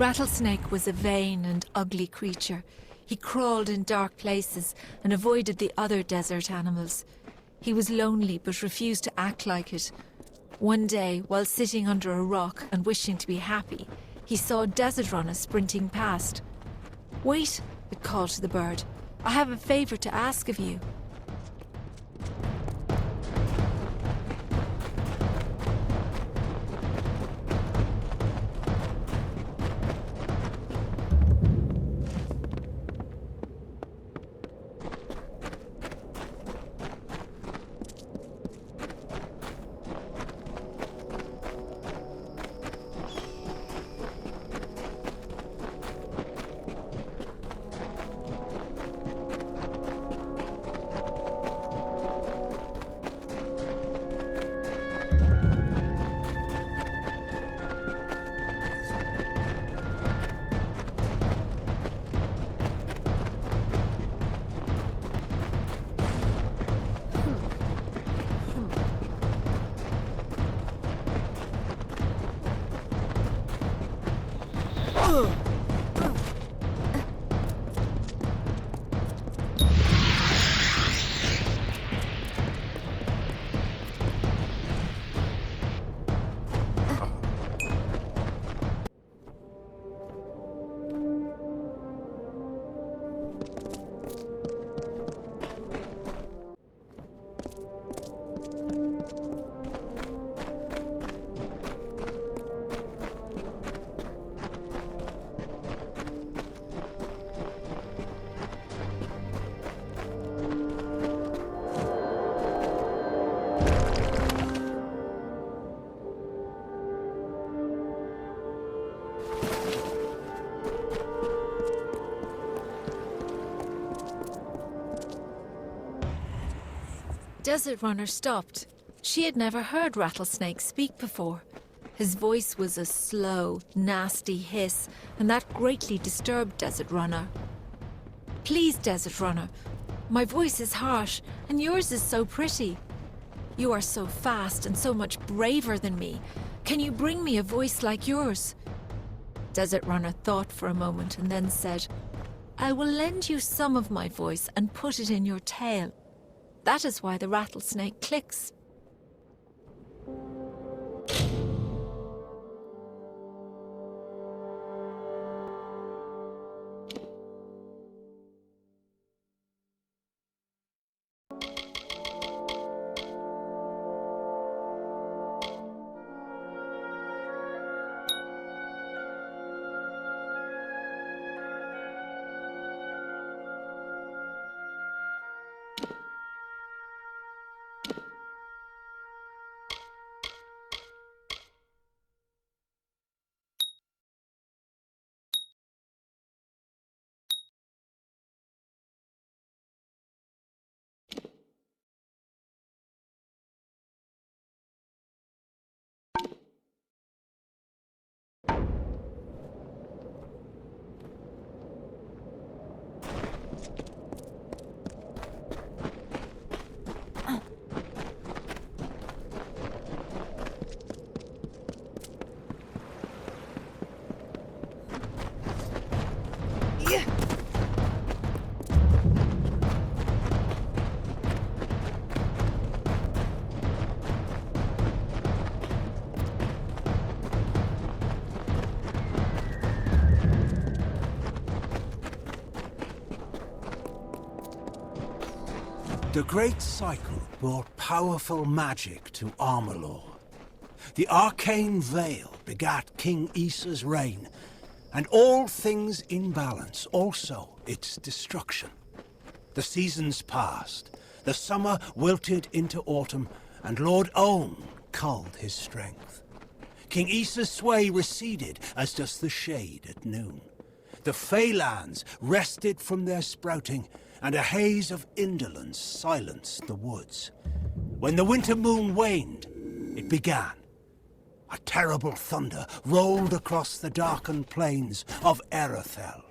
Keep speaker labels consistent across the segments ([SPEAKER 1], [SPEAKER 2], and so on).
[SPEAKER 1] Rattlesnake was a vain and ugly creature. He crawled in dark places and avoided the other desert animals. He was lonely but refused to act like it. One day, while sitting under a rock and wishing to be happy, he saw a desert runner sprinting past. "Wait," it called to the bird. "I have a favor to ask of you." Desert Runner stopped. She had never heard Rattlesnake speak before. His voice was a slow, nasty hiss, and that greatly disturbed Desert Runner. "Please, Desert Runner, my voice is harsh, and yours is so pretty. You are so fast and so much braver than me. Can you bring me a voice like yours?" Desert Runner thought for a moment and then said, "I will lend you some of my voice and put it in your tail. That is why the rattlesnake clicks."
[SPEAKER 2] The Great Cycle brought powerful magic to Amalur. The arcane veil begat King Issa's reign, and all things in balance, also its destruction. The seasons passed, the summer wilted into autumn, and Lord Ohm culled his strength. King Issa's sway receded as does the shade at noon. The Feylands rested from their sprouting, and a haze of indolence silenced the woods. When the winter moon waned, it began. A terrible thunder rolled across the darkened plains of Erethel.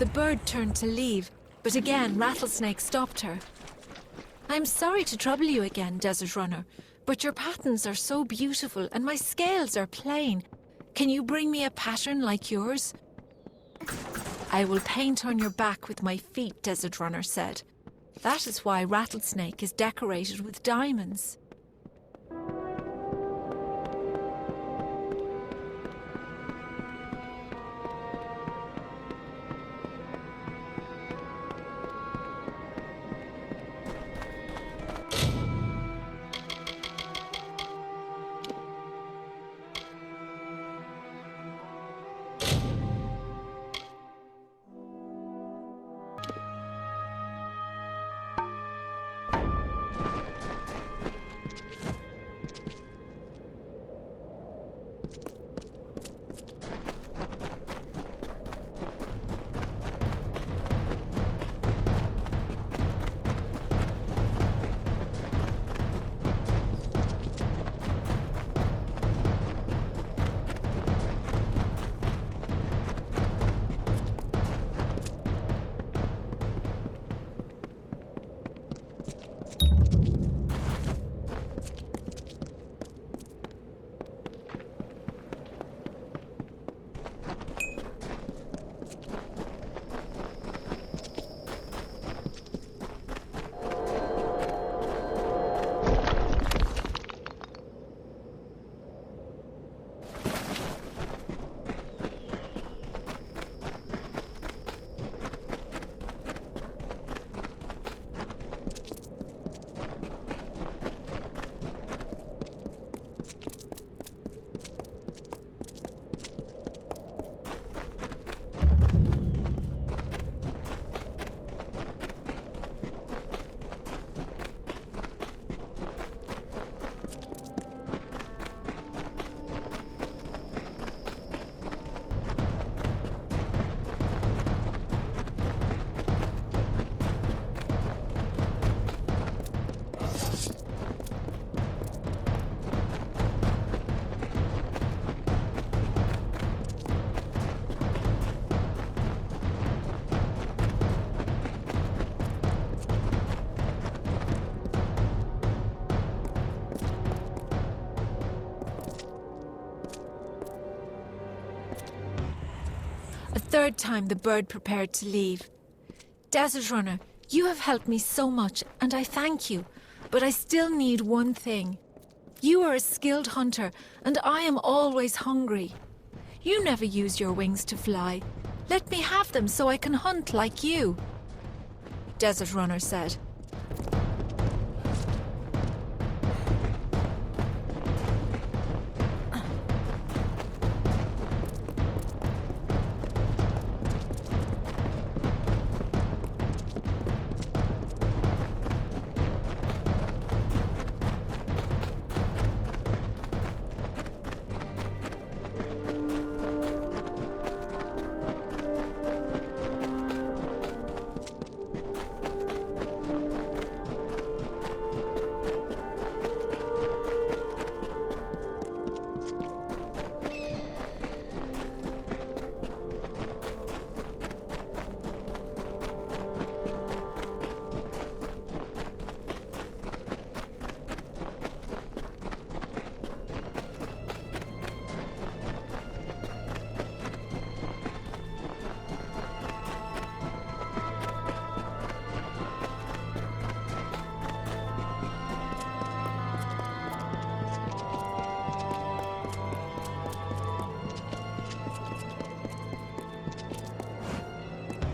[SPEAKER 1] The bird turned to leave, but again Rattlesnake stopped her. "I'm sorry to trouble you again, Desert Runner, but your patterns are so beautiful and my scales are plain. Can you bring me a pattern like yours?" "I will paint on your back with my feet," Desert Runner said. "That is why Rattlesnake is decorated with diamonds." A third time the bird prepared to leave. "Desert Runner, you have helped me so much, and I thank you. But I still need one thing. You are a skilled hunter, and I am always hungry. You never use your wings to fly. Let me have them so I can hunt like you." Desert Runner said.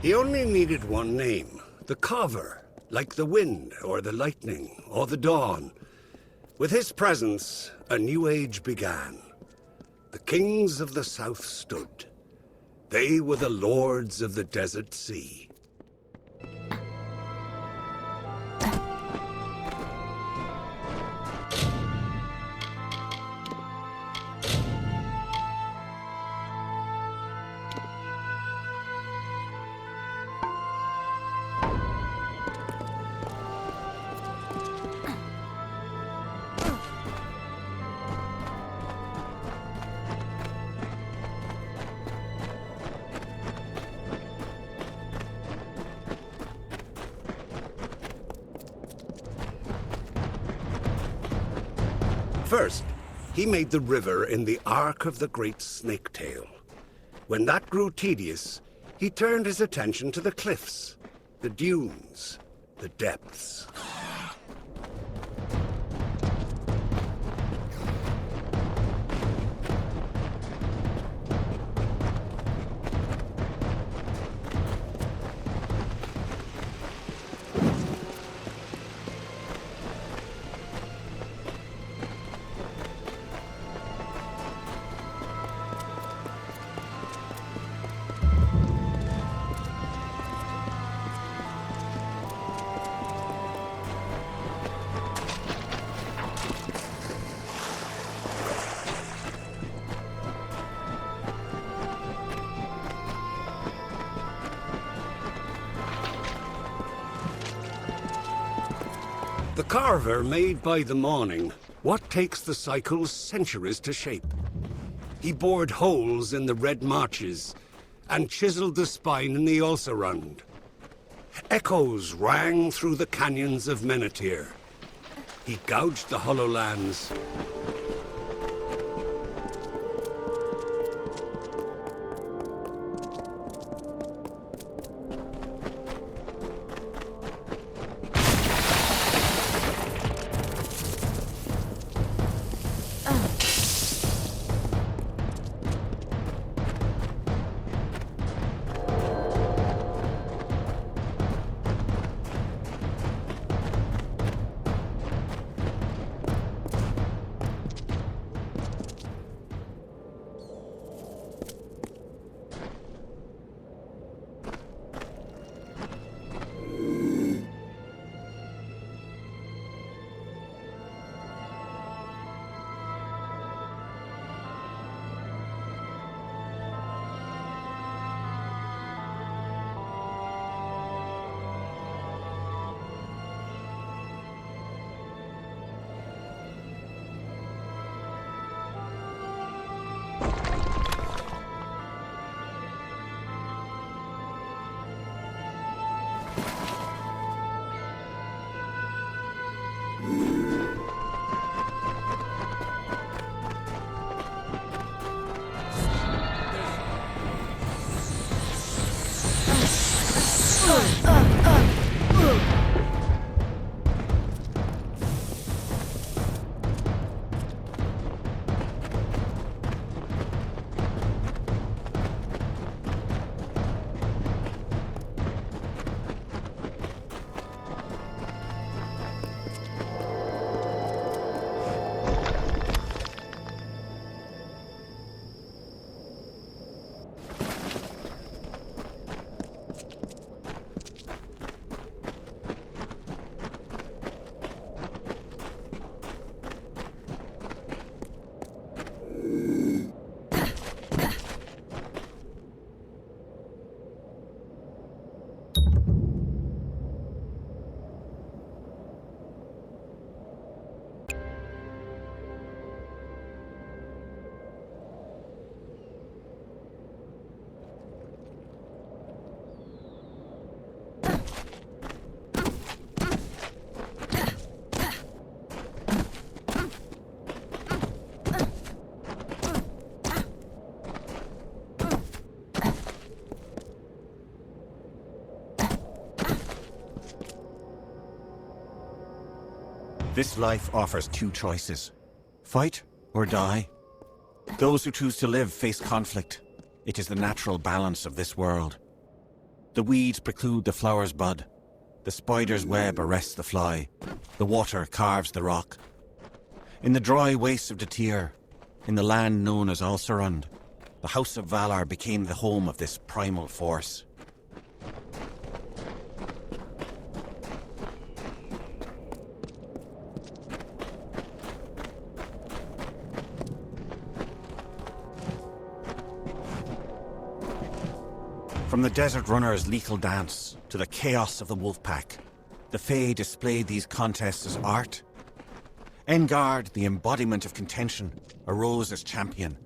[SPEAKER 3] He only needed one name, the Carver, like the wind, or the lightning, or the dawn. With his presence, a new age began. The kings of the south stood. They were the lords of the desert sea. First, he made the river in the arc of the great snake-tail. When that grew tedious, he turned his attention to the cliffs, the dunes, the depths. The Carver made by the morning what takes the cycles centuries to shape. He bored holes in the red marches and chiseled the spine in the Ulcerund. Echoes rang through the canyons of Menethir. He gouged the hollow lands.
[SPEAKER 4] This life offers two choices: fight or die. Those who choose to live face conflict. It is the natural balance of this world. The weeds preclude the flower's bud. The spider's web arrests the fly. The water carves the rock. In the dry wastes of Datir, in the land known as Ulcerund, the House of Valar became the home of this primal force. From the Desert Runner's lethal dance to the chaos of the wolf pack, the Fae displayed these contests as art. Engard, the embodiment of contention, arose as champion.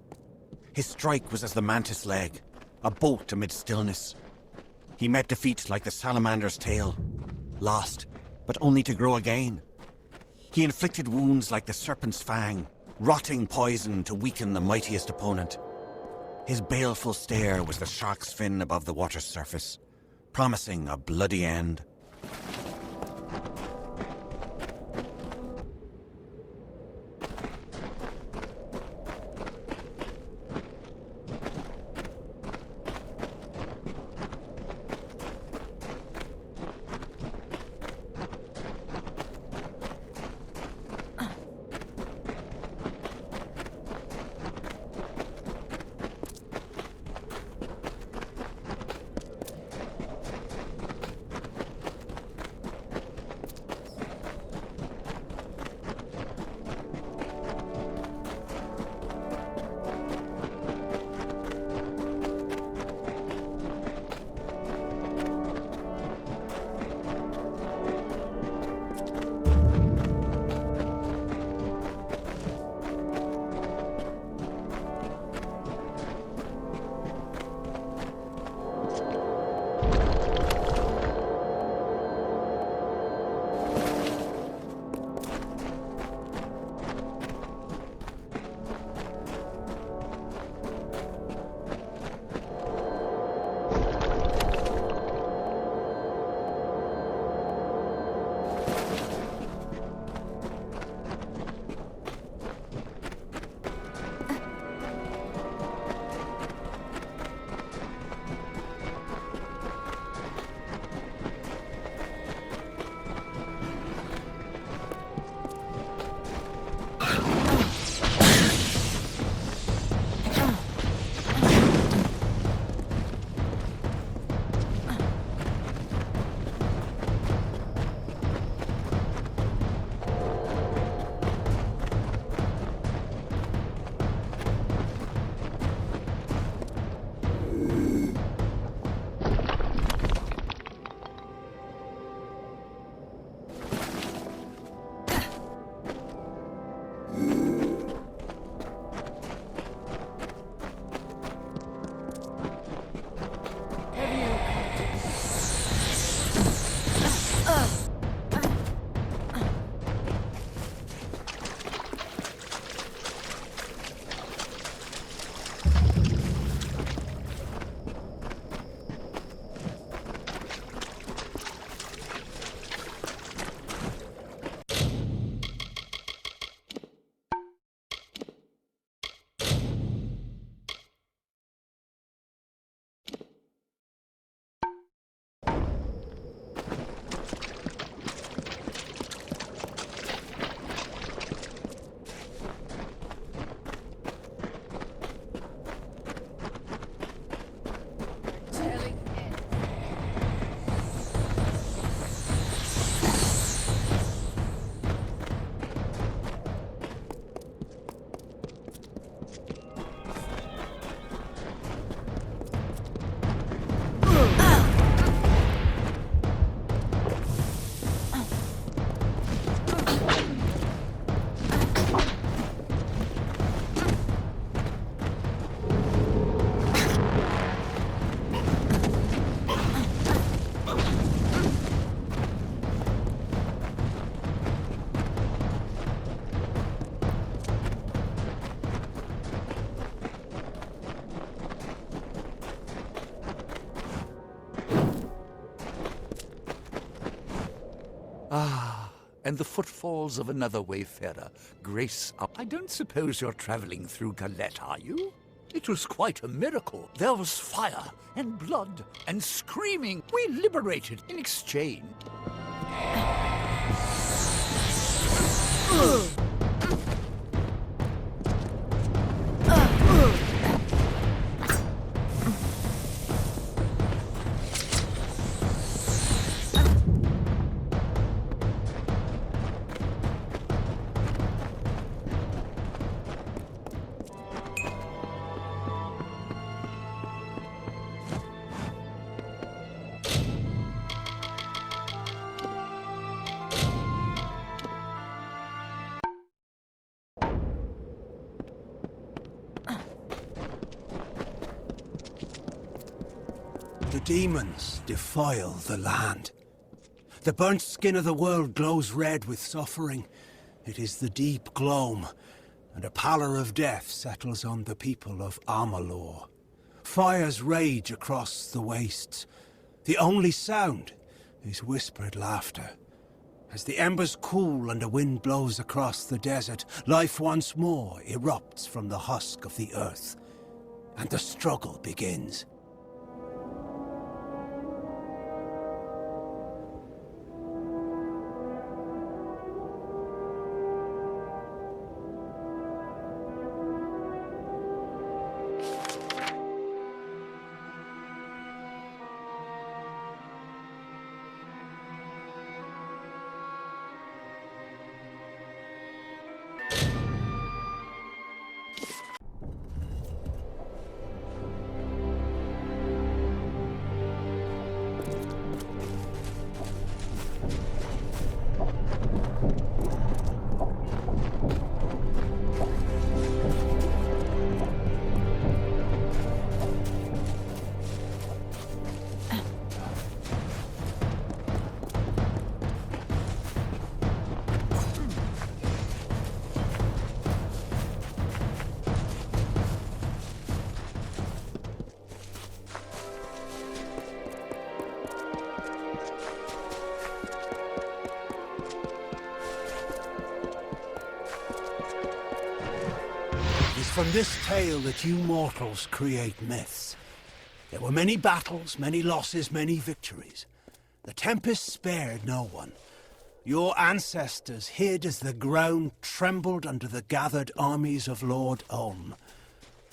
[SPEAKER 4] His strike was as the mantis leg, a bolt amid stillness. He met defeat like the salamander's tail, lost, but only to grow again. He inflicted wounds like the serpent's fang, rotting poison to weaken the mightiest opponent. His baleful stare was the shark's fin above the water's surface, promising a bloody end.
[SPEAKER 5] Ah, and the footfalls of another wayfarer grace our... I don't suppose you're traveling through Galette, are you? It was quite a miracle. There was fire and blood and screaming. We liberated in exchange.
[SPEAKER 2] The demons defile the land. The burnt skin of the world glows red with suffering. It is the deep gloam, and a pallor of death settles on the people of Amalur. Fires rage across the wastes. The only sound is whispered laughter. As the embers cool and a wind blows across the desert, life once more erupts from the husk of the earth, and the struggle begins. From this tale that you mortals create myths. There were many battles, many losses, many victories. The tempest spared no one. Your ancestors hid as the ground trembled under the gathered armies of Lord Ulm.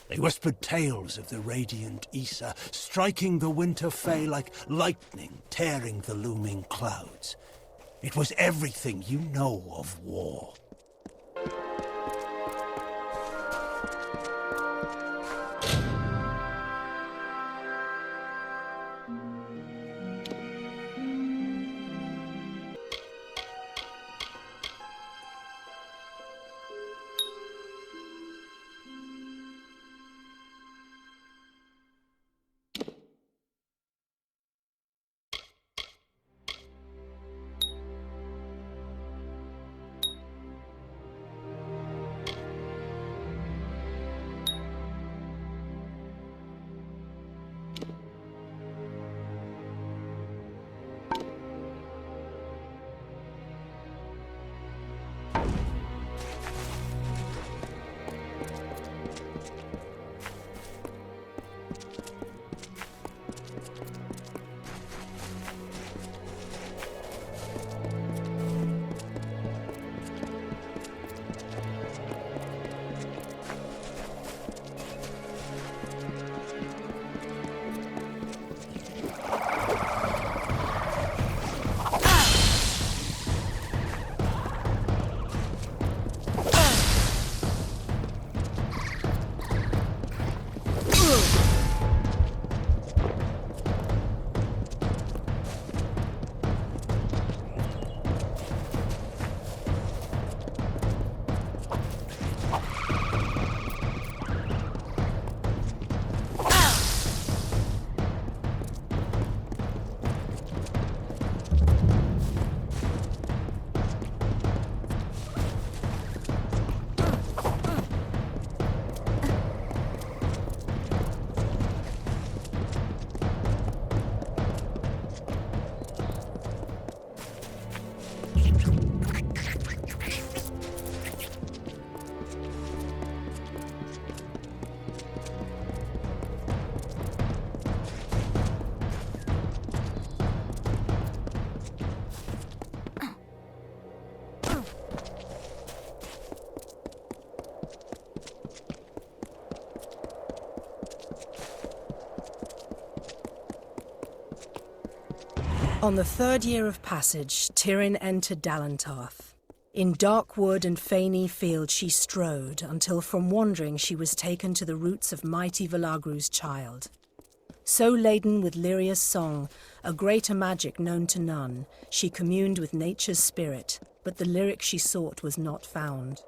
[SPEAKER 2] They whispered tales of the radiant Issa, striking the winter fey like lightning, tearing the looming clouds. It was everything you know of war.
[SPEAKER 6] On the third year of passage, Tyrin entered Dalantarth. In dark wood and fany field she strode, until from wandering she was taken to the roots of mighty Velagru's child. So laden with Lyria's song, a greater magic known to none, she communed with nature's spirit, but the lyric she sought was not found.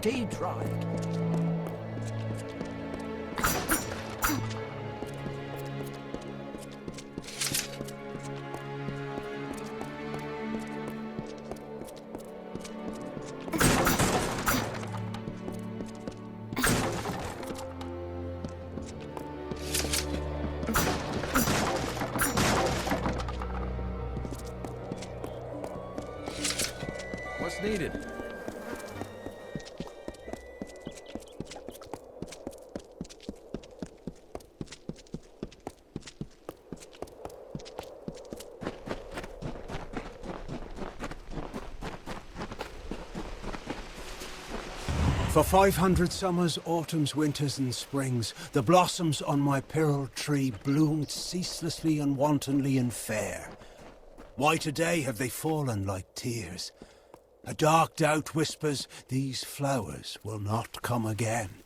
[SPEAKER 5] Stay dry.
[SPEAKER 7] What's needed?
[SPEAKER 2] For 500 summers, autumns, winters, and springs, the blossoms on my pearl tree bloomed ceaselessly and wantonly and fair. Why today have they fallen like tears? A dark doubt whispers, these flowers will not come again.